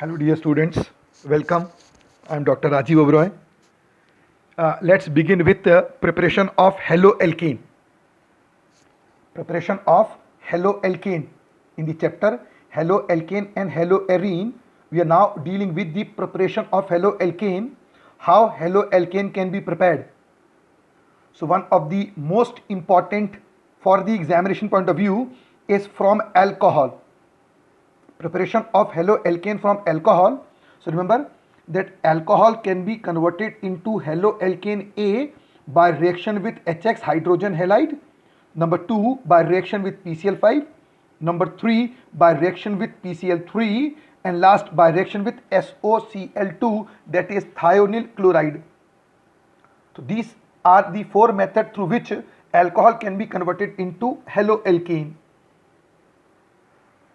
Hello, dear students. Welcome. I am Dr. Rajiv Oberoi. Let's begin with the preparation of haloalkane. Preparation of haloalkane. In the chapter haloalkane and haloarene, we are now dealing with the preparation of haloalkane, how haloalkane can be prepared. So one of the most important for the examination point of view is from alcohol. Preparation of haloalkane from alcohol. So remember that alcohol can be converted into haloalkane A by reaction with HX hydrogen halide. Number 2 by reaction with PCl5. Number 3 by reaction with PCl3, and last by reaction with SOCl2, that is thionyl chloride. So these are the four methods through which alcohol can be converted into haloalkane.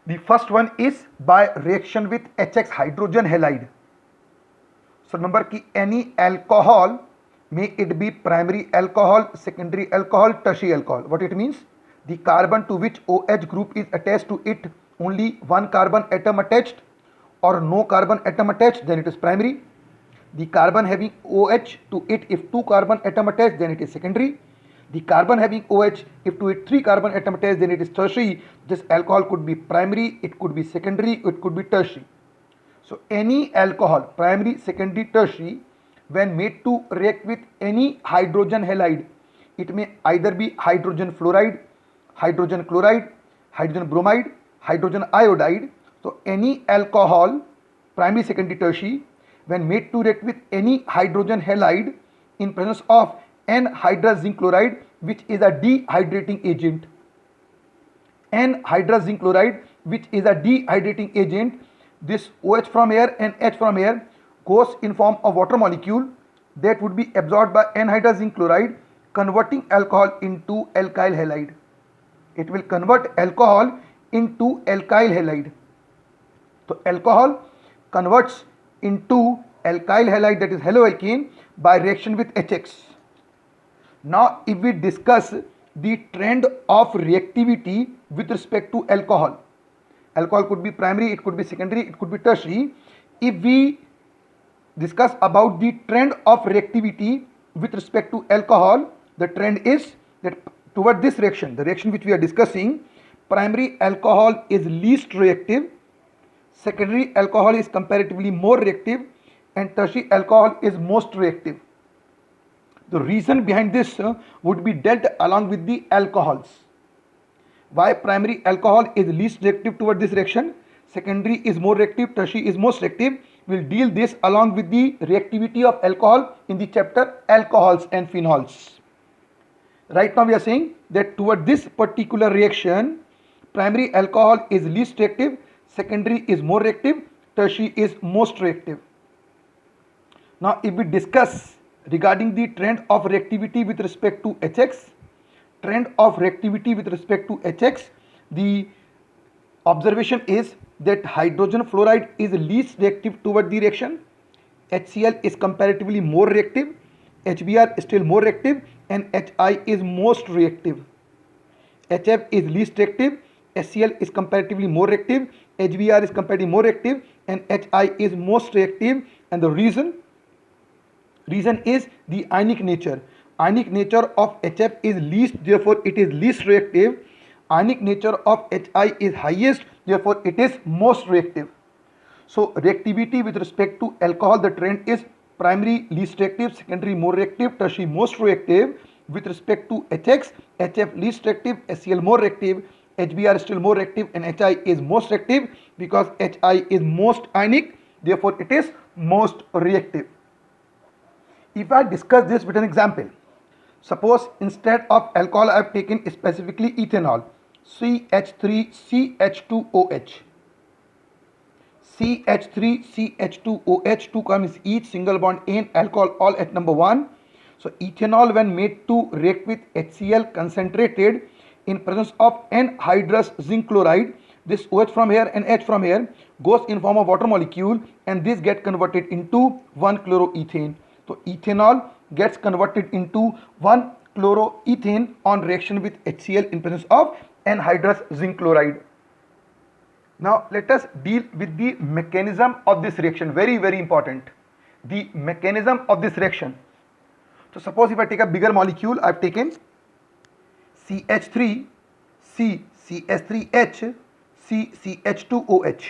The first one is by reaction with HX hydrogen halide. So remember कि any alcohol, may it be primary alcohol, secondary alcohol, tertiary alcohol. What it means? The carbon to which OH group is attached to it, only one carbon atom attached or no carbon atom attached, then it is primary. The carbon having OH to it, if two carbon atom attached, then it is secondary. The carbon having OH, if to it three carbon atom attached, then it is tertiary. This alcohol could be primary, it could be secondary, it could be tertiary. So any alcohol, primary, secondary, tertiary, when made to react with any hydrogen halide, it may either be hydrogen fluoride, hydrogen chloride, hydrogen bromide, hydrogen iodide. So any alcohol, primary, secondary, tertiary, when made to react with any hydrogen halide in presence of anhydrous zinc chloride, which is a dehydrating agent. Anhydrous zinc chloride, which is a dehydrating agent, this OH from air and H from air goes in form of water molecule that would be absorbed by anhydrous zinc chloride, converting alcohol into alkyl halide. It will convert alcohol into alkyl halide. So alcohol converts into alkyl halide, that is haloalkane, by reaction with HX. Now if we discuss the trend of reactivity with respect to alcohol, alcohol could be primary, it could be secondary, it could be tertiary. If we discuss about the trend of reactivity with respect to alcohol, the trend is that toward this reaction, the reaction which we are discussing, primary alcohol is least reactive, secondary alcohol is comparatively more reactive, and tertiary alcohol is most reactive. The reason behind this would be dealt along with the alcohols. Why primary alcohol is least reactive toward this reaction, secondary is more reactive, tertiary is most reactive. We'll deal this along with the reactivity of alcohol in the chapter alcohols and phenols. Right now we are saying that toward this particular reaction, primary alcohol is least reactive, secondary is more reactive, tertiary is most reactive. Now if we discuss regarding the trend of reactivity with respect to HX, trend of reactivity with respect to HX, the observation is that hydrogen fluoride is least reactive toward the reaction, HCl is comparatively more reactive, HBr is still more reactive, and HI is most reactive. HF is least reactive, HCl is comparatively more reactive, HBr is comparatively more reactive, and HI is most reactive. And the reason is the ionic nature. Ionic nature of HF is least, therefore it is least reactive. Ionic nature of HI is highest, therefore it is most reactive. So reactivity with respect to alcohol, the trend is primary least reactive, secondary more reactive, tertiary most reactive. With respect to HX, HF least reactive, HCl more reactive, HBr still more reactive, and HI is most reactive because HI is most ionic, therefore it is most reactive. If I discuss this with an example, suppose instead of alcohol I have taken specifically ethanol, CH3CH2OH. CH3CH2OH, 2 carbons each, single bond in, alcohol all at number 1. So ethanol when made to react with HCl concentrated in presence of anhydrous zinc chloride, this OH from here and H from here goes in form of water molecule, and this get converted into 1-chloroethane. So ethanol gets converted into 1-chloroethane on reaction with HCl in presence of anhydrous zinc chloride. Now let us deal with the mechanism of this reaction. Very, very important. The mechanism of this reaction. So suppose if I take a bigger molecule, I've taken CH3, CCH3H, CCH2OH.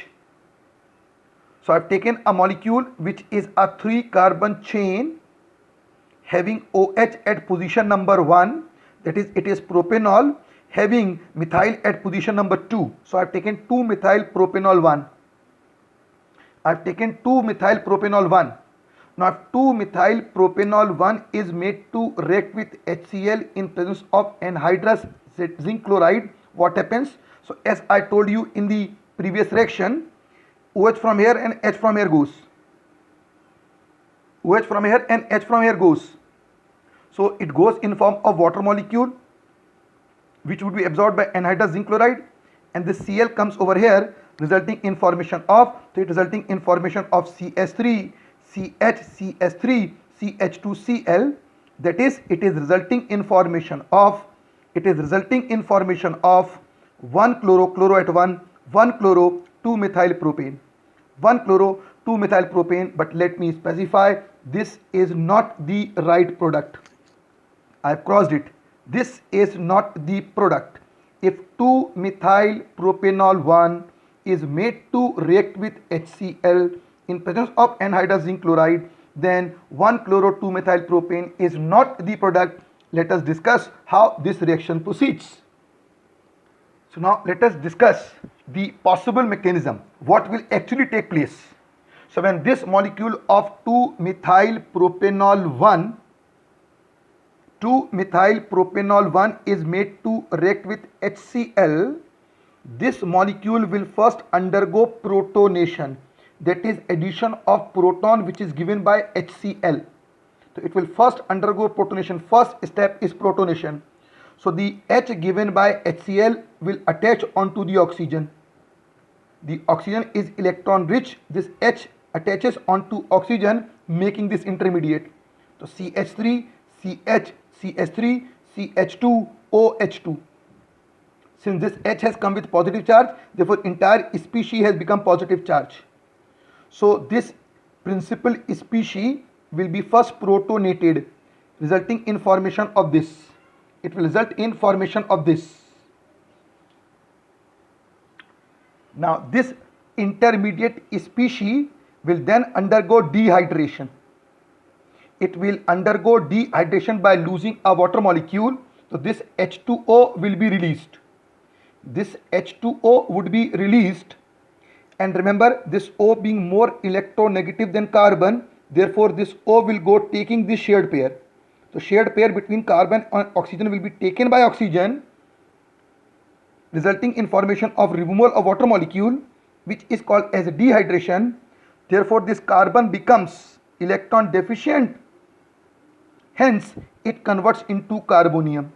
So I've taken a molecule which is a 3-carbon chain having OH at position number 1, that is it is propanol, having methyl at position number 2. So I've taken 2-methyl propanol 1. I've taken 2-methyl propanol 1. Now if 2-methyl propanol 1 is made to react with HCl in presence of anhydrous zinc chloride, what happens? So as I told you in the previous reaction, OH from here and H from here goes. OH from here and H from here goes. So it goes in form of water molecule which would be absorbed by anhydrous zinc chloride, and this Cl comes over here resulting in formation of, so it resulting in formation of CH3, CH3, CH2Cl, that is it is resulting in formation of 1 chloro at 1 chloro 2-methyl propane, 1 chloro 2-methyl propane. But let me specify, this is not the right product. I have crossed it. This is not the product. If 2-methyl propanol 1 is made to react with HCl in presence of anhydrous zinc chloride, then 1 chloro 2-methyl propane is not the product. Let us discuss how this reaction proceeds. So now let us discuss the possible mechanism, what will actually take place. So when this molecule of 2-methyl propanol 1 is made to react with HCl, this molecule will first undergo protonation, that is addition of proton which is given by HCl. So it will first undergo protonation. First step is protonation. So the H given by HCl will attach onto the oxygen. The oxygen is electron rich. This H attaches onto oxygen, making this intermediate. So CH3, CH, CH3, CH2, OH2. Since this H has come with positive charge, therefore entire species has become positive charge. So this principal species will be first protonated, resulting in formation of this. It will result in formation of this. Now this intermediate species will then undergo dehydration. It will undergo dehydration by losing a water molecule. So this H2O will be released. This H2O would be released, and remember, this O being more electronegative than carbon, therefore this O will go taking this shared pair. So shared pair between carbon and oxygen will be taken by oxygen, resulting in formation of removal of water molecule, which is called as dehydration. Therefore this carbon becomes electron deficient, hence it converts into carbonium.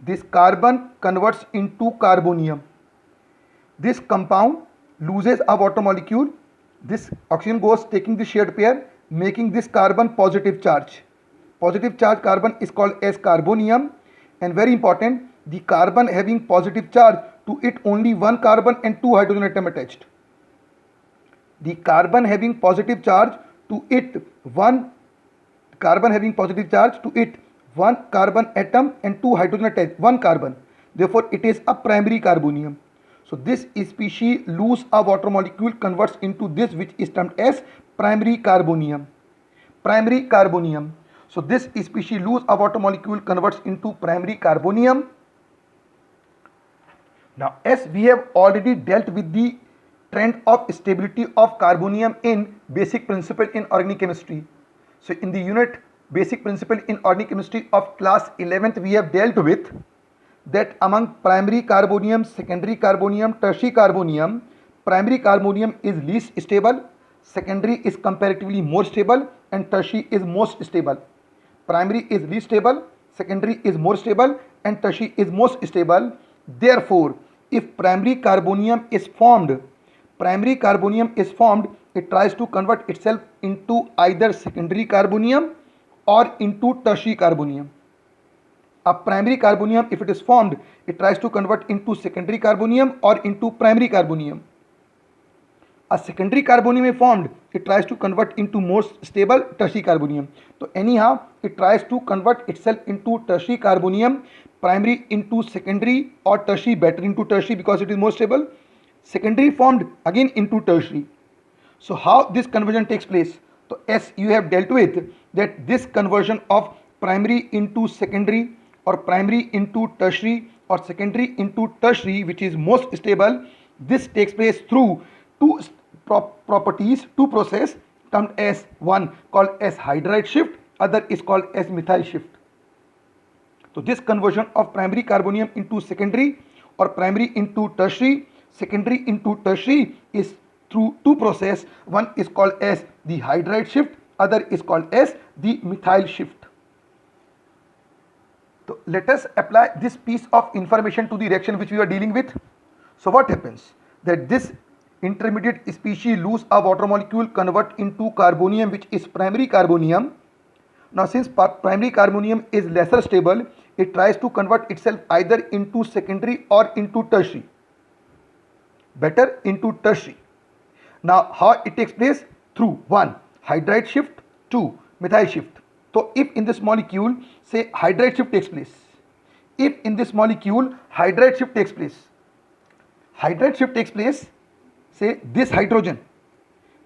This carbon converts into carbonium. This compound loses a water molecule. This oxygen goes taking the shared pair, making this carbon positive charge. Positive charge carbon is called as carbonium, and very important, the carbon having positive charge, to it only 1 carbon and 2 hydrogen atom attached. The carbon having positive charge, to it 1 carbon having positive charge, to it 1 carbon atom and 2 hydrogen attached, 1 carbon. Therefore it is a primary carbonium. So this species lose a water molecule, converts into this, which is termed as primary carbonium. Primary carbonium. So this species lose a water molecule, converts into primary carbonium. Now as we have already dealt with the trend of stability of carbonium in basic principle in organic chemistry. So in the unit basic principle in organic chemistry of class 11th, we have dealt with that among primary carbonium, secondary carbonium, tertiary carbonium, primary carbonium is least stable, secondary is comparatively more stable, and tertiary is most stable. Primary is least stable, secondary is more stable, and tertiary is most stable. Therefore if primary carbonium is formed, it tries to convert itself into either secondary carbonium or into tertiary carbonium. A primary carbonium, if it is formed, it tries to convert into secondary carbonium or into primary carbonium. a secondary carbonium is formed, it tries to convert into more stable tertiary carbonium. So anyhow, it tries to convert itself into tertiary carbonium, primary into secondary, or tertiary better into tertiary because it is more stable. Secondary formed again into tertiary. So how this conversion takes place? So as you have dealt with that this conversion of primary into secondary or primary into tertiary or secondary into tertiary, which is most stable, this takes place through two properties, two process termed as, one called as hydride shift, other is called as methyl shift. So this conversion of primary carbonium into secondary or primary into tertiary, secondary into tertiary is through two process. One is called as the hydride shift, other is called as the methyl shift. So let us apply this piece of information to the reaction which we are dealing with. So what happens? That this intermediate species lose a water molecule, convert into carbonium which is primary carbonium. Now since primary carbonium is lesser stable, it tries to convert itself either into secondary or into tertiary. Better into tertiary. Now how it takes place? Through, one, hydride shift, two, methyl shift. So if in this molecule, say hydride shift takes place, if in this molecule hydride shift takes place, say this hydrogen,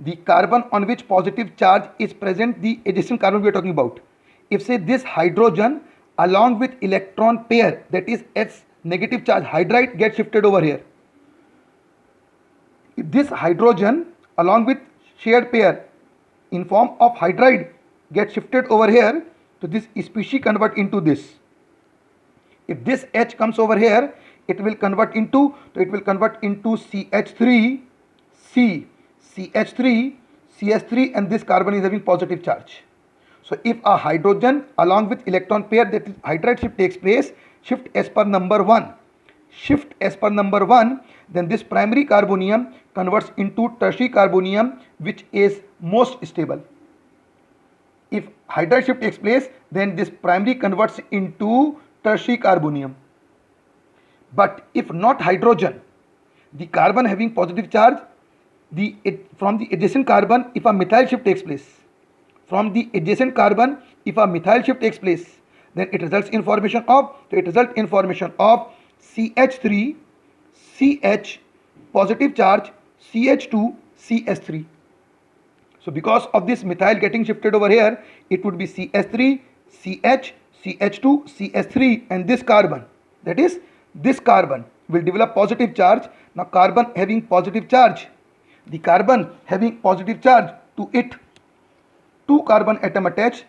the carbon on which positive charge is present, the adjacent carbon we are talking about. If say this hydrogen along with electron pair, that is H negative charge hydride, gets shifted over here. If this hydrogen along with shared pair in form of hydride gets shifted over here, so this species convert into this. If this H comes over here, it will convert into CH3, CH3, and this carbon is having positive charge. So if a hydrogen along with electron pair, that is hydride shift, takes place, shift as per number 1, then this primary carbonium converts into tertiary carbonium which is most stable. If hydride shift takes place, then this primary converts into tertiary carbonium. But if not hydrogen, the carbon having positive charge, from the adjacent carbon, if a methyl shift takes place, then it results in formation of CH3, CH, positive charge, CH2, CH3. So because of this methyl getting shifted over here, it would be CH3, CH, CH2, CH3, and this carbon, that is this carbon, will develop positive charge. Now carbon having positive charge, the carbon having positive charge, to it 2 carbon atom attached,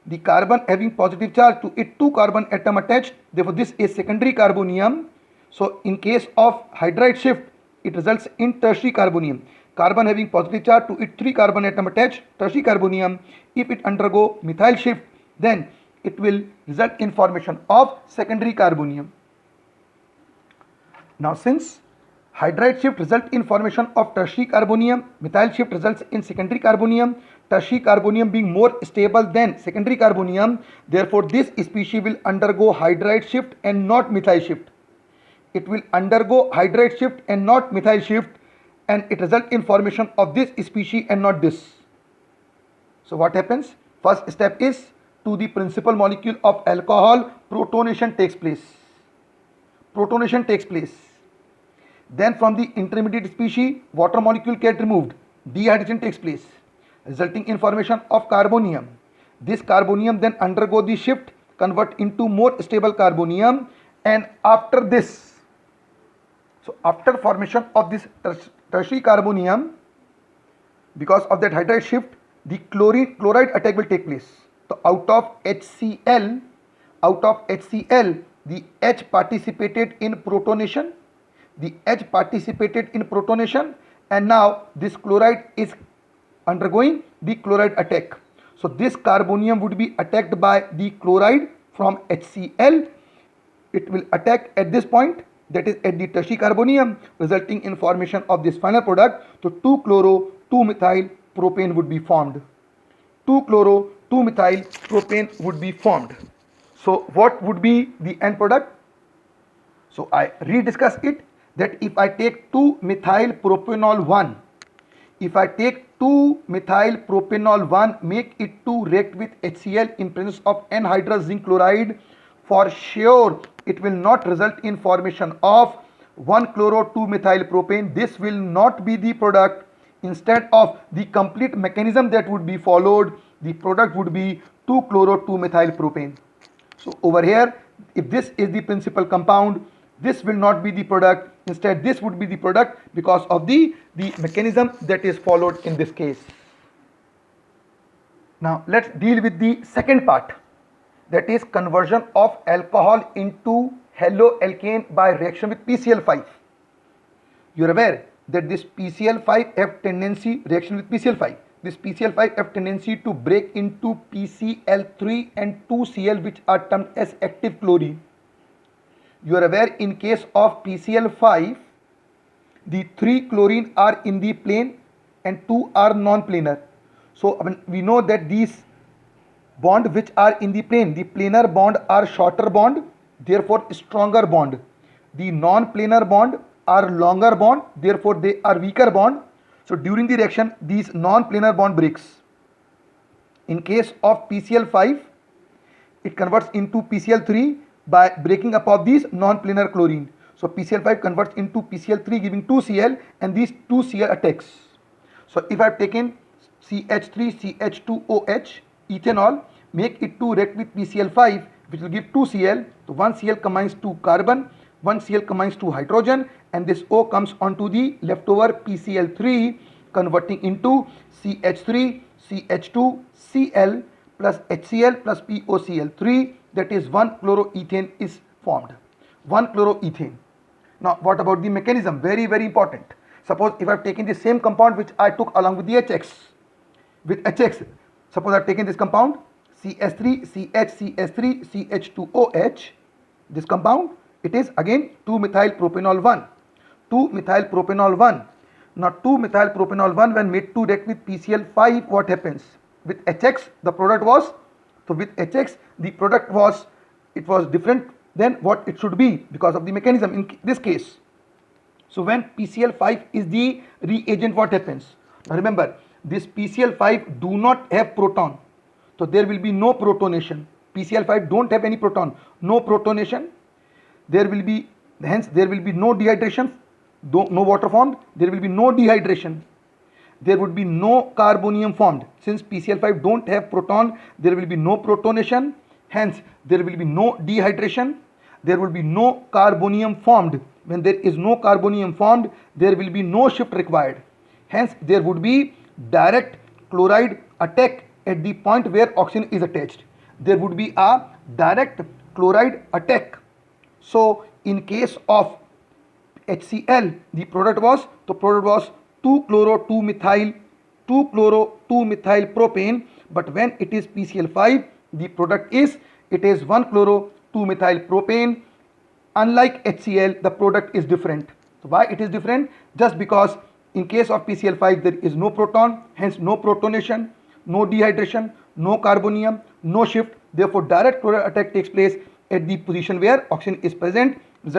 the carbon having positive charge, to it 2 carbon atom attached, therefore this is secondary carbonium. So in case of hydride shift, it results in tertiary carbonium. Carbon having positive charge, to it 3 carbon atom attached, tertiary carbonium. If it undergo methyl shift, then it will result in formation of secondary carbonium. Now since hydride shift results in formation of tertiary carbonium, methyl shift results in secondary carbonium, tertiary carbonium being more stable than secondary carbonium, therefore this species will undergo hydride shift and not methyl shift. It will undergo hydride shift and not methyl shift, and it results in formation of this species and not this. So what happens? First step is, to the principal molecule of alcohol, protonation takes place. Then from the intermediate species, water molecule get removed, dehydration takes place, resulting in formation of carbonium. This carbonium then undergo the shift, convert into more stable carbonium, and after this, so after formation of this tertiary carbonium, because of that hydride shift, the chloride attack will take place. So out of HCl, the H participated in protonation, and now this chloride is undergoing the chloride attack. So this carbonium would be attacked by the chloride from HCl. It will attack at this point, that is at the tertiary carbonium, resulting in formation of this final product. So 2-chloro 2-methyl propane would be formed. 2-chloro 2-methyl propane would be formed. So what would be the end product? So I rediscuss it, that if I take 2-methyl propanol 1, If I take 2-methyl propanol 1, make it to react with HCl in presence of anhydrous zinc chloride, for sure it will not result in formation of 1-chloro-2-methyl propane. This will not be the product. Instead of the complete mechanism that would be followed, the product would be 2-chloro-2-methyl propane. So over here, if this is the principal compound, this will not be the product. Instead, this would be the product because of the mechanism that is followed in this case. Now let's deal with the second part, that is conversion of alcohol into haloalkane by reaction with PCl5. You are aware that this PCl5 have tendency, reaction with PCl5, this PCl5 have tendency to break into PCl3 and 2Cl, which are termed as active chlorine. You are aware in case of PCl5, the 3 chlorine are in the plane and 2 are non-planar. So we know that these bond which are in the planar bond are shorter bond, therefore stronger bond. The non-planar bond are longer bond, therefore they are weaker bond. So during the reaction, these non-planar bond breaks. In case of PCl5, it converts into PCl3 by breaking up of these non-planar chlorine. So PCl5 converts into PCl3 giving 2Cl, and these 2Cl attacks. So if I have taken CH3 CH2OH ethanol, make it to react with PCl5, which will give 2Cl. So 1Cl combines to carbon, 1Cl combines to hydrogen, and this O comes onto the leftover PCl3, converting into CH3 CH2 Cl plus HCl plus POCl3, that is 1-chloroethane is formed. 1-chloroethane. Now what about the mechanism? Very important. Suppose if I have taken the same compound which I took along with the HX. With HX, suppose I have taken this compound CH3 CH3 CH2OH. This compound, it is again 2-methyl propanol 1. 2-methyl propanol 1. Now 2-methyl propanol 1 when made to react with PCl5, what happens? With HX, the product was, so with HX, the product was, it was different than what it should be because of the mechanism in this case. So when PCl5 is the reagent, what happens? Now remember, this PCl5 do not have proton, so there will be no protonation. PCl5 don't have any proton, no protonation. There will be, hence there will be no dehydration, no water formed, there will be no dehydration. There would be no carbonium formed. Since PCl5 don't have proton, there will be no protonation, hence there will be no dehydration, there will be no carbonium formed. When there is no carbonium formed, there will be no shift required, hence there would be direct chloride attack at the point where oxygen is attached. There would be a direct chloride attack. So in case of HCl, the product was 2-chloro-2-methyl propane, but when it is PCl5, the product is, it is 1-chloro-2-methyl propane. Unlike HCl, the product is different. So why it is different? Just because in case of PCl5 there is no proton, hence no protonation, no dehydration, no carbonium, no shift, therefore direct chloride attack takes place at the position where oxygen is present.